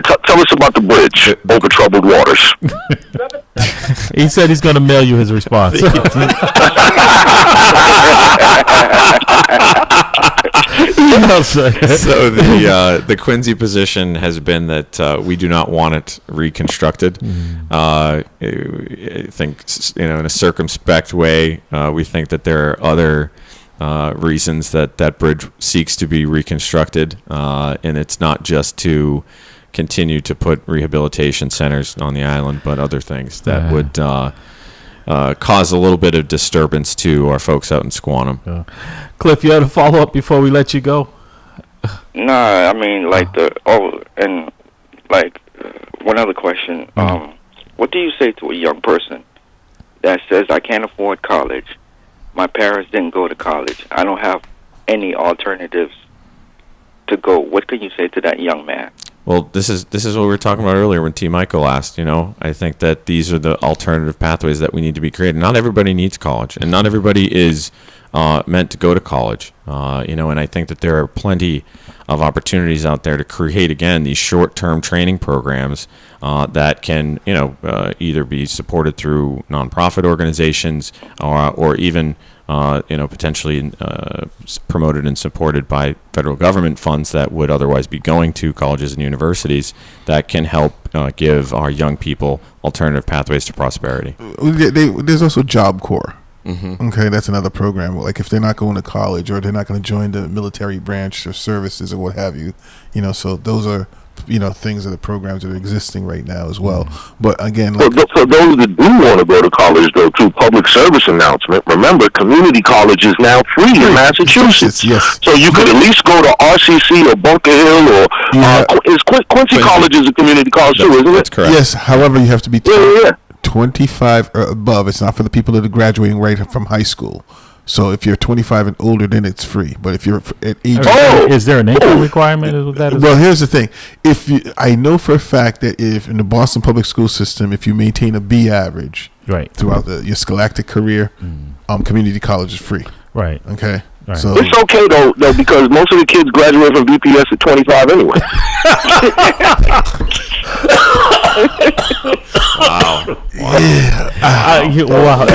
Tell us about the bridge over troubled waters. He said he's going to mail you his response. else? So the Quincy position has been that we do not want it reconstructed. I think, in a circumspect way, we think that there are other reasons that bridge seeks to be reconstructed, and it's not just to continue to put rehabilitation centers on the island, but other things that would cause a little bit of disturbance to our folks out in Squantum. Cliff, you had a follow up before we let you go? Nah, I mean, one other question. What do you say to a young person that says, I can't afford college, my parents didn't go to college, I don't have any alternatives to go? What can you say to that young man? Well, this is what we were talking about earlier when T. Michael asked. I think that these are the alternative pathways that we need to be created. Not everybody needs college, and not everybody is meant to go to college. And I think that there are plenty of opportunities out there to create, again, these short-term training programs that can, either be supported through nonprofit organizations or even potentially promoted and supported by federal government funds that would otherwise be going to colleges and universities that can help give our young people alternative pathways to prosperity. There's also Job Corps. Okay, that's another program. Like if they're not going to college or they're not going to join the military branch or services or what have you, so those are things that the programs that are existing right now as well. But again, for those that do want to go to college, though, too, public service announcement. Remember, community college is now free in Massachusetts. Yes. So you could at least go to RCC or Bunker Hill or Quincy College is a community college too, isn't it? That's correct. Yes. However, you have to be 25 or above. It's not for the people that are graduating right from high school. So if you're 25 and older, then it's free. But if you're at age, is there an income requirement? Well, here's the thing. I know for a fact that if in the Boston public school system, if you maintain a B average throughout your scholastic career, community college is free. Right. Okay. Right. So it's okay though, because most of the kids graduate from BPS at 25 anyway. Wow.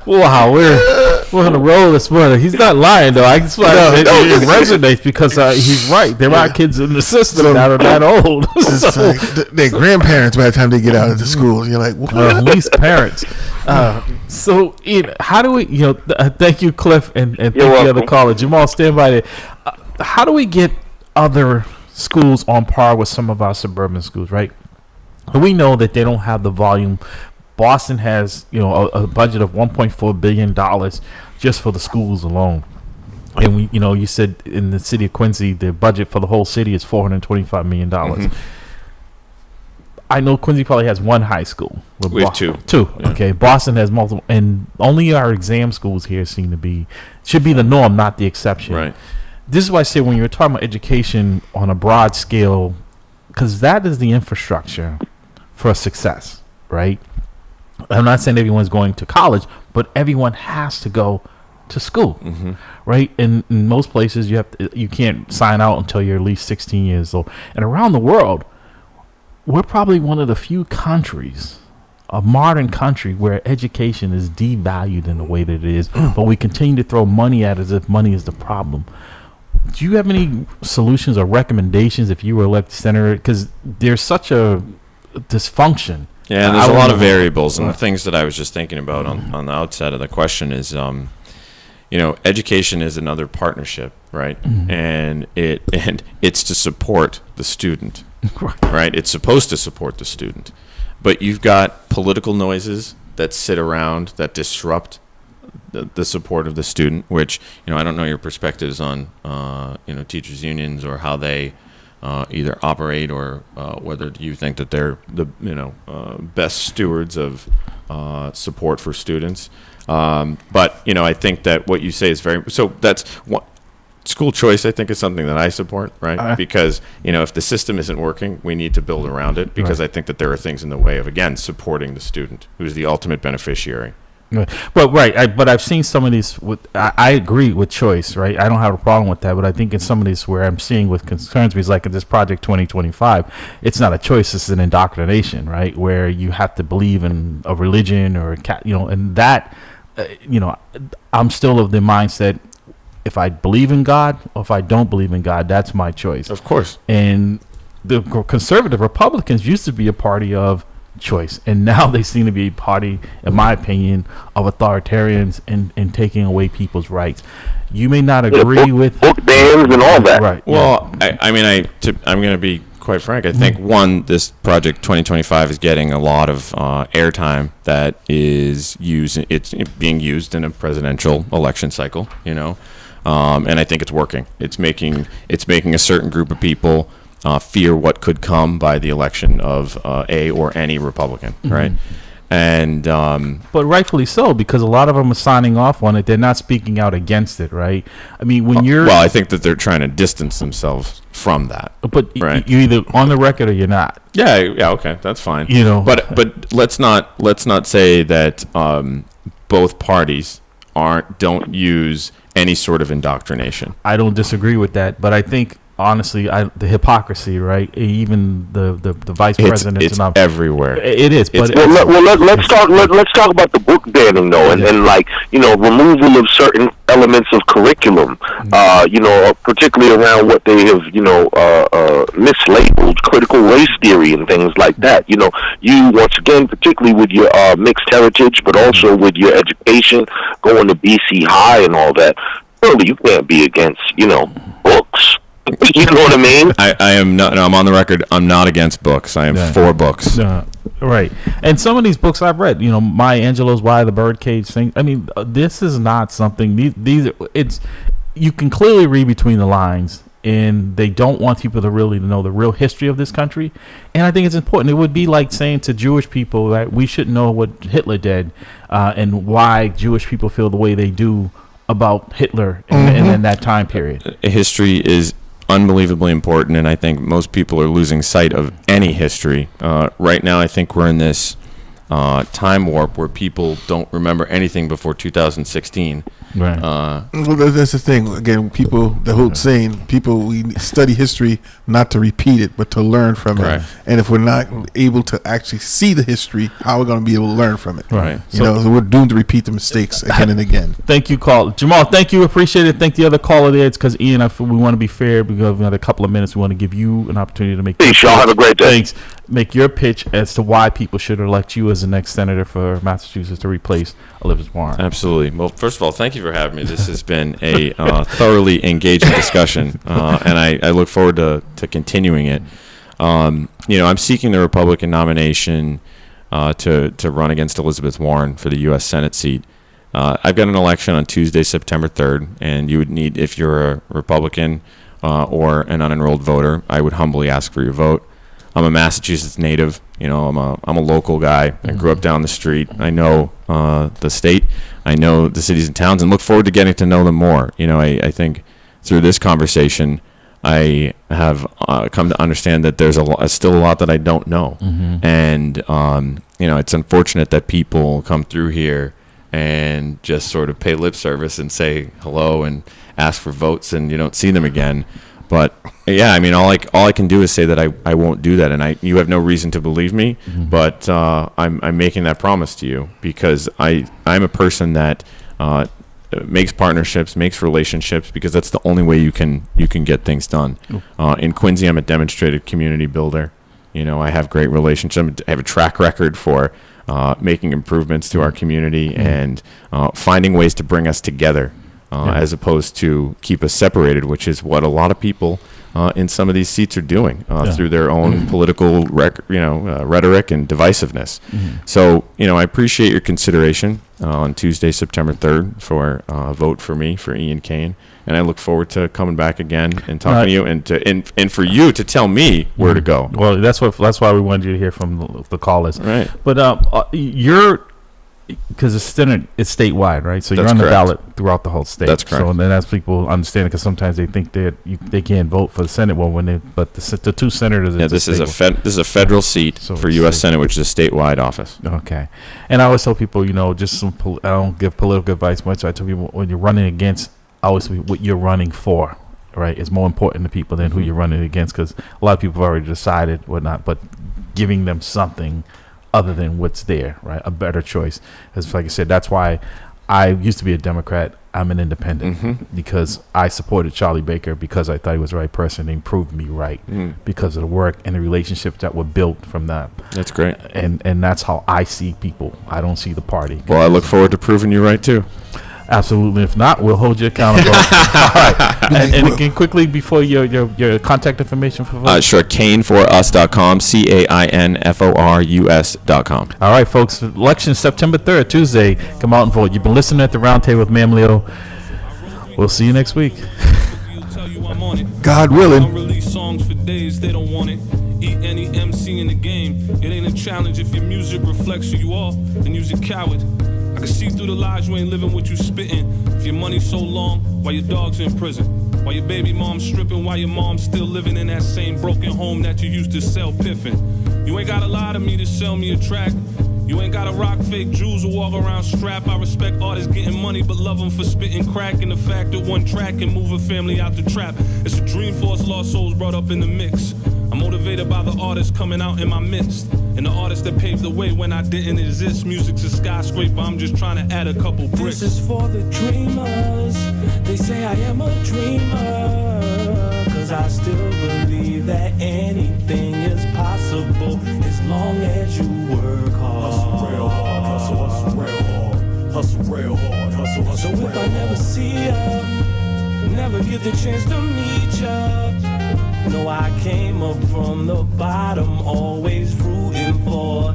Wow, we're on the roll this morning. He's not lying though. It resonates because he's right. There are kids in the system that are that old. Like their grandparents by the time they get out of the school. You're like, at least parents. So how do we? Thank you, Cliff, and thank you, other caller. Jamal, stand by there. How do we get other schools on par with some of our suburban schools? Right. We know that they don't have the volume. Boston has, a budget of $1.4 billion just for the schools alone. And we, you said in the city of Quincy, the budget for the whole city is $425 million. I know Quincy probably has one high school. We have two. Yeah. Okay. Boston has multiple, and only our exam schools here should be the norm, not the exception. Right. This is why I say when you're talking about education on a broad scale, because that is the infrastructure for success, right? I'm not saying everyone's going to college, but everyone has to go to school, right? And in most places, you can't sign out until you're at least 16 years old. And around the world, we're probably one of the few countries, a modern country, where education is devalued in the way that it is, but we continue to throw money at it as if money is the problem. Do you have any solutions or recommendations if you were elected senator? Because there's such a dysfunction. Yeah, and there's a lot of variables, and the things that I was just thinking about on the outset of the question is, education is another partnership, right? And it's to support the student, right? It's supposed to support the student, but you've got political noises that sit around that disrupt the support of the student. Which I don't know your perspectives on teachers unions or how they either operate or whether you think that they're the best stewards of support for students. But I think that what you say is that's what school choice, I think, is something that I support, right? Because if the system isn't working, we need to build around it, because I think that there are things in the way of, again, supporting the student who's the ultimate beneficiary. Well, but I've seen some of these. I agree with choice, right? I don't have a problem with that, but I think in some of these where I'm seeing with concerns, because like in this Project 2025, it's not a choice; it's an indoctrination, right? Where you have to believe in a religion or and that, I'm still of the mindset. if I believe in God or if I don't believe in God, that's my choice. Of course. And the conservative Republicans used to be a party of choice, and now they seem to be a party, in my opinion, of authoritarians and taking away people's rights. You may not agree with book bans and all that. Right. Well, I'm going to be quite frank. I think this project 2025 is getting a lot of airtime that is it's being used in a presidential election cycle, and I think it's working. It's making a certain group of people fear what could come by the election of a or any Republican, right? And but rightfully so, because a lot of them are signing off on it. They're not speaking out against it, right? I mean, when you're I think that they're trying to distance themselves from that. But right? You're either on the record or you're not. Yeah, okay, that's fine. But let's not say that both parties don't use any sort of indoctrination. I don't disagree with that, but I think honestly, the hypocrisy, right? Even the vice president, it's everywhere. It is. But let's talk about the book banning though, and removal of certain elements of curriculum. Particularly around what they have mislabeled critical race theory and things like that. You once again, particularly with your mixed heritage, but also with your education, going to BC High and all that. Really, you can't be against books. You know what I mean? I am not. No, I'm on the record. I'm not against books. I am for books. Right. And some of these books I've read, Maya Angelou's Why the Birdcage Sings. I mean, this is not something. You can clearly read between the lines, and they don't want people to really know the real history of this country. And I think it's important. It would be like saying to Jewish people that we should know what Hitler did and why Jewish people feel the way they do about Hitler and in that time period. History is unbelievably important, and I think most people are losing sight of any history. Right now, I think we're in this time warp where people don't remember anything before 2016. Right. Well, that's the thing. Again, the whole saying, we study history not to repeat it, but to learn from it. And if we're not able to actually see the history, how are we going to be able to learn from it? Right. So we're doomed to repeat the mistakes again and again. Thank you, Jamal. Thank you. Appreciate it. Thank the other caller there. It's because Ian, we want to be fair because we have a couple of minutes. We want to give you an opportunity to make. Peace, y'all. Have a great day. Thanks. Make your pitch as to why people should elect you as the next senator for Massachusetts to replace Elizabeth Warren. Absolutely. Well, first of all, thank you for having me. This has been a thoroughly engaging discussion, and I look forward to continuing it. I'm seeking the Republican nomination to run against Elizabeth Warren for the U.S. Senate seat. I've got an election on Tuesday, September 3rd, and you would need, if you're a Republican or an unenrolled voter, I would humbly ask for your vote. I'm a Massachusetts native. I'm a local guy. I grew up down the street. I know the state. I know the cities and towns, and look forward to getting to know them more. I think through this conversation, I have come to understand that there's still a lot that I don't know, and it's unfortunate that people come through here and just sort of pay lip service and say hello and ask for votes, and you don't see them again. But yeah, I mean, all I can do is say that I won't do that, and you have no reason to believe me. But I'm making that promise to you because I'm a person that makes partnerships, makes relationships, because that's the only way you can get things done. In Quincy, I'm a demonstrated community builder. I have great relationships. I have a track record for making improvements to our community and finding ways to bring us together. As opposed to keep us separated, which is what a lot of people in some of these seats are doing through their own political rhetoric and divisiveness. So, I appreciate your consideration on Tuesday, September 3rd for vote for me, for Ian Kane. And I look forward to coming back again and talking to you and for you to tell me where to go. Well, that's why we wanted you to hear from the callers. Right. But because it's statewide, right? So you're on the ballot throughout the whole state. That's correct. So then as people understand it, because sometimes they think that they can't vote for the Senate one but the two senators. Yeah, this is a federal seat for U.S. Senate, which is a statewide office. Okay, and I always tell people, just I don't give political advice much. I tell people when you're running against, always what you're running for, right? It's more important to people than who you're running against, because a lot of people have already decided whatnot, but giving them something other than what's there, right? A better choice. As like I said, that's why I used to be a Democrat. I'm an independent because I supported Charlie Baker because I thought he was the right person. And he proved me right because of the work and the relationships that were built from that. That's great. And that's how I see people. I don't see the party. Well, I look forward to proving you right too. Absolutely. If not, we'll hold you accountable. All right. And again, quickly before your contact information for folks. Sure. CainForUs.com. CAINFORUS.com. All right, folks. Election September 3rd, Tuesday. Come out and vote. You've been listening at the Roundtable with MAMLEO. We'll see you next week. God willing. I'll release songs for days, they don't want it. Eat any MC in the game. It ain't a challenge if your music reflects who you are, then you's a coward. I can see through the lies you ain't living what you spitting. If your money's so long, why your dog's in prison? Why your baby mom's stripping? Why your mom's still living in that same broken home that you used to sell piffin'? You ain't gotta lie to me to sell me a track. You ain't gotta rock fake jewels or walk around strap. I respect artists getting money, but love them for spitting crack. And the fact that one track can move a family out the trap. It's a dream for us lost souls brought up in the mix. I'm motivated by the artists coming out in my midst. And the artists that paved the way when I didn't exist. Music's a skyscraper, I'm just trying to add a couple bricks. This is for the dreamers. They say I am a dreamer. Cause I still believe that anything is possible as long as you work hard. Hustle real hard, hustle real hard. Hustle real hard, hustle so if I never see ya, never get the chance to meet ya, no, I came up from the bottom, always rooting for